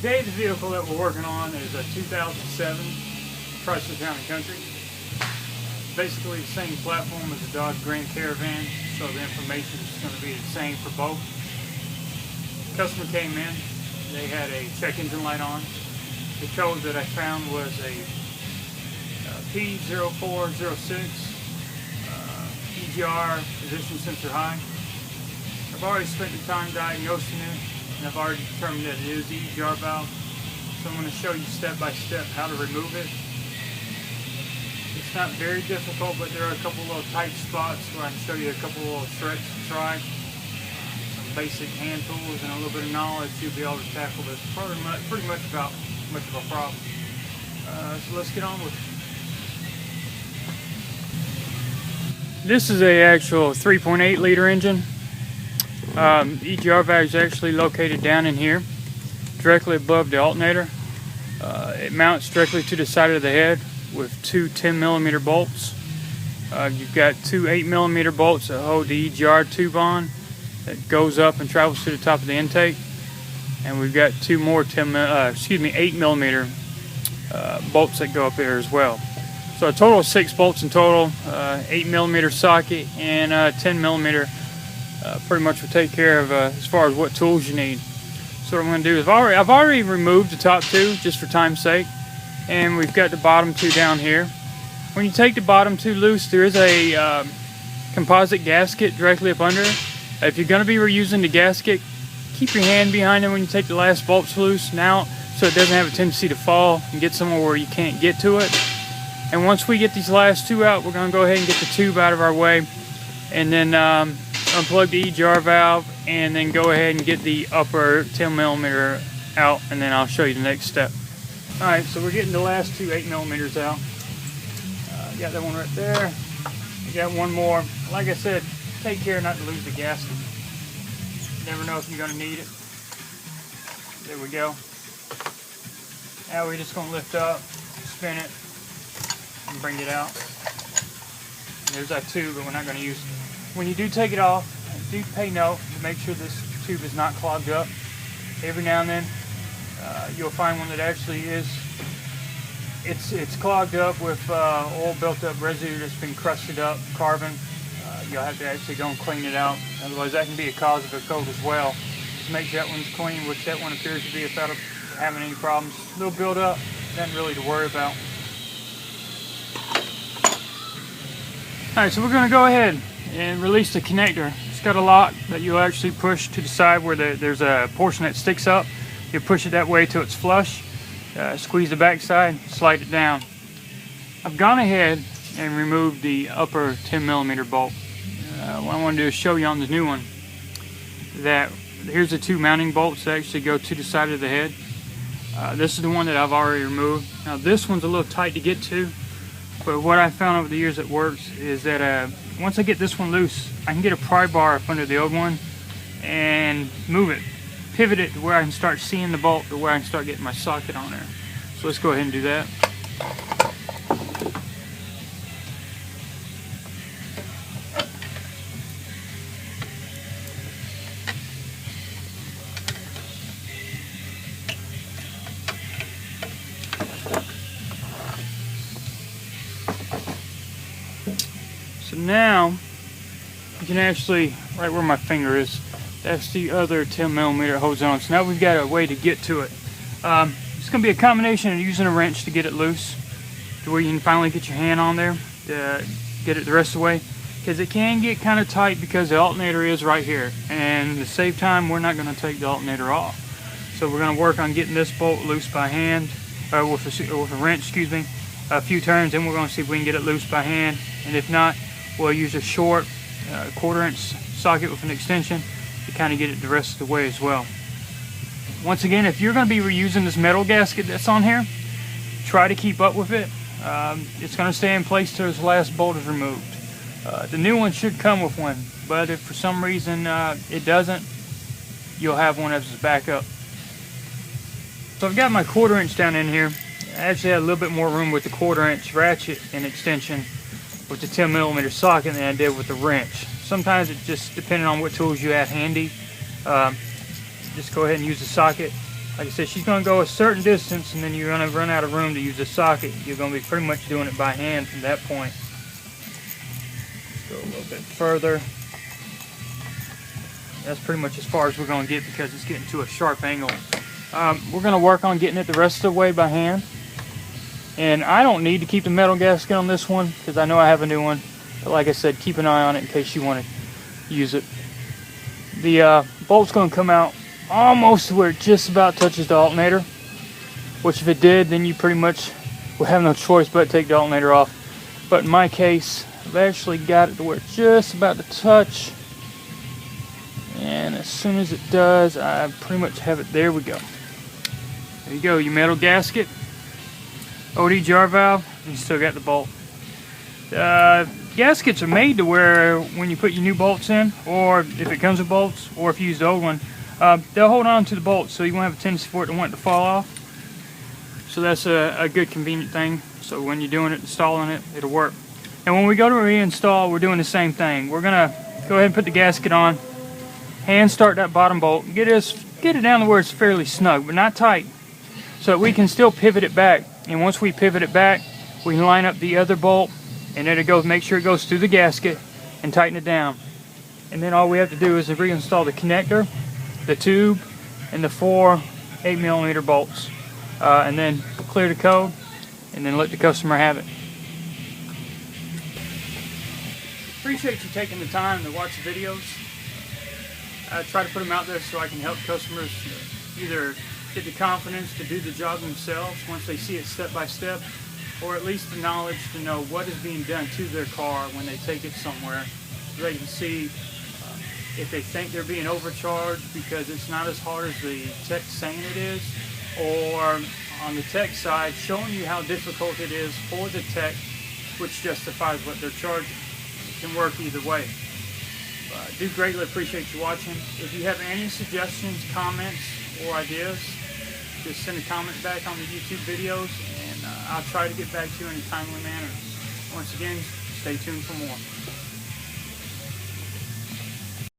Today the vehicle that we're working on is a 2007 Chrysler Town & Country. Basically the same platform as the Dodge Grand Caravan, so the information is going to be the same for both. Customer came in, they had a check engine light on. The code that I found was a P0406 EGR position sensor high. I've already spent the time diagnosing it, and I've already determined that it is the EGR valve. So I'm going to show you step by step how to remove it. It's not very difficult, but there are a couple little tight spots where I can show you a couple little tricks to try. Some basic hand tools and a little bit of knowledge, you'll be able to tackle this pretty much without much of a problem. So let's get on with it. This is a actual 3.8 liter engine. EGR valve is actually located down in here, directly above the alternator. It mounts directly to the side of the head with two 10mm bolts. You've got two 8mm bolts that hold the EGR tube on that goes up and travels to the top of the intake, and we've got two more 8mm bolts that go up there as well. So a total of 6 bolts in total, 8mm socket and 10mm. Pretty much will take care of as far as what tools you need. So what I'm going to do is I've already removed the top two just for time's sake, and we've got the bottom two down here. When you take the bottom two loose, there is a composite gasket directly up under it. If you're going to be reusing the gasket, keep your hand behind it when you take the last bolts loose now, so it doesn't have a tendency to fall and get somewhere where you can't get to it. And once we get these last two out, we're going to go ahead and get the tube out of our way, and then unplug the EGR valve, and then go ahead and get the upper 10mm out, and then I'll show you the next step. Alright, so we're getting the last two 8mm out. Got that one right there. We got one more. Like I said, take care not to lose the gasket. You never know if you're going to need it. There we go. Now we're just going to lift up, spin it, and bring it out. There's our tube, but we're not going to use it. When you do take it off, do pay note to make sure this tube is not clogged up. Every now and then, you'll find one that actually is. It's clogged up with oil built up residue that's been crusted up, carbon. You'll have to actually go and clean it out. Otherwise, that can be a cause of a cold as well. Just make sure that one's clean, which that one appears to be without having any problems. A little build up, nothing really to worry about. All right, so we're going to go ahead and release the connector. It's got a lock that you'll actually push to the side where there's a portion that sticks up. You push it that way till it's flush. Squeeze the back side, slide it down. I've gone ahead and removed the upper 10mm bolt. What I want to do is show you on the new one that here's the two mounting bolts that actually go to the side of the head. This is the one that I've already removed. Now this one's a little tight to get to, but what I found over the years that works is that once I get this one loose, I can get a pry bar up under the old one and move it, pivot it to where I can start seeing the bolt, to where I can start getting my socket on there. So let's go ahead and do that. So now you can actually, right where my finger is, that's the other 10mm that holds on. So now we've got a way to get to it. It's going to be a combination of using a wrench to get it loose, to where you can finally get your hand on there to get it the rest of the way, because it can get kind of tight because the alternator is right here, and to save time we're not going to take the alternator off. So we're going to work on getting this bolt loose by hand, with a wrench, excuse me, a few turns, and we're going to see if we can get it loose by hand, and if not, we'll use a short 1/4 inch socket with an extension to kind of get it the rest of the way as well. Once again, if you're going to be reusing this metal gasket that's on here, try to keep up with it. It's going to stay in place till this last bolt is removed. The new one should come with one, but if for some reason it doesn't, you'll have one as a backup. So I've got my 1/4 inch down in here. I actually had a little bit more room with the 1/4 inch ratchet and extension with the 10mm socket than I did with the wrench. Sometimes it just depending on what tools you have handy. Just go ahead and use the socket Like I said, she's going to go a certain distance, and then you're going to run out of room to use the socket. You're going to be pretty much doing it by hand from that point. Let's go a little bit further. That's pretty much as far as we're going to get because it's getting to a sharp angle. We're going to work on getting it the rest of the way by hand. And I don't need to keep the metal gasket on this one because I know I have a new one. But like I said, keep an eye on it in case you want to use it. The bolt's going to come out almost to where it just about touches the alternator, which if it did, then you pretty much would have no choice but to take the alternator off. But in my case, I've actually got it to where it's just about to touch, and as soon as it does, I pretty much have it. There we go. There you go, your metal gasket, old EGR valve, and you still got the bolt. Gaskets are made to where when you put your new bolts in, or if it comes with bolts, or if you use the old one, they'll hold on to the bolts, so you won't have a tendency for it to want to fall off. So that's a good convenient thing. So when you're doing it, installing it, it'll work. And when we go to reinstall, we're doing the same thing. We're gonna go ahead and put the gasket on, hand start that bottom bolt, get it down to where it's fairly snug, but not tight, so that we can still pivot it back. And once we pivot it back, we can line up the other bolt, and then it goes, make sure it goes through the gasket and tighten it down. And then all we have to do is reinstall the connector, the tube, and the 4 8mm bolts, and then clear the code, and then let the customer have it. Appreciate you taking the time to watch the videos. I try to put them out there so I can help customers either get the confidence to do the job themselves once they see it step by step, or at least the knowledge to know what is being done to their car when they take it somewhere, so they can see if they think they're being overcharged because it's not as hard as the tech's saying it is, or on the tech side showing you how difficult it is for the tech, which justifies what they're charging. It can work either way. I do greatly appreciate you watching. If you have any suggestions, comments, or ideas, just send a comment back on the YouTube videos, and I'll try to get back to you in a timely manner. Once again, stay tuned for more.